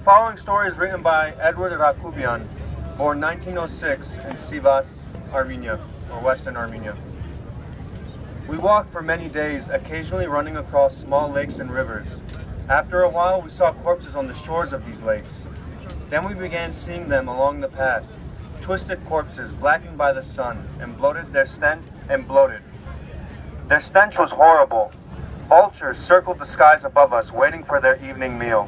following story is written by Edward Rakubian, born 1906 in Sivas, Armenia, or Western Armenia. We walked for many days, occasionally running across small lakes and rivers. After a while, we saw corpses on the shores of these lakes. Then we began seeing them along the path, twisted corpses blackened by the sun and bloated. Their stench was horrible. Vultures circled the skies above us, waiting for their evening meal.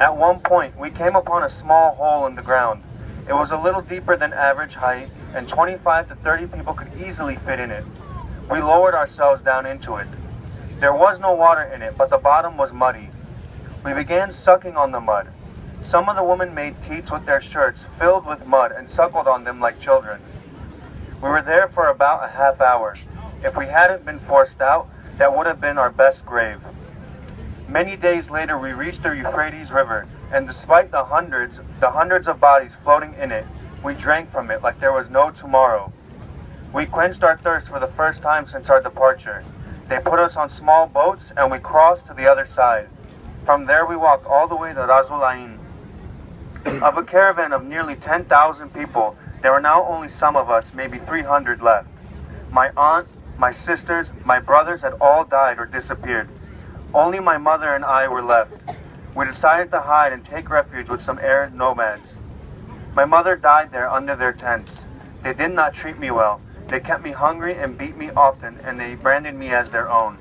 At one point, we came upon a small hole in the ground. It was a little deeper than average height, and 25 to 30 people could easily fit in it. We lowered ourselves down into it. There was no water in it, but the bottom was muddy. We began sucking on the mud. Some of the women made teats with their shirts filled with mud and suckled on them like children. We were there for about a half hour. If we hadn't been forced out, that would have been our best grave. Many days later, we reached the Euphrates River, and despite the hundreds of bodies floating in it, we drank from it like there was no tomorrow. We quenched our thirst for the first time since our departure. They put us on small boats, and we crossed to the other side. From there, we walked all the way to Razulain. Of a caravan of nearly 10,000 people, there were now only some of us, maybe 300 left. My aunt, my sisters, my brothers had all died or disappeared. Only my mother and I were left. We decided to hide and take refuge with some Arab nomads. My mother died there under their tents. They did not treat me well. They kept me hungry and beat me often, and they branded me as their own.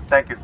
Thank you.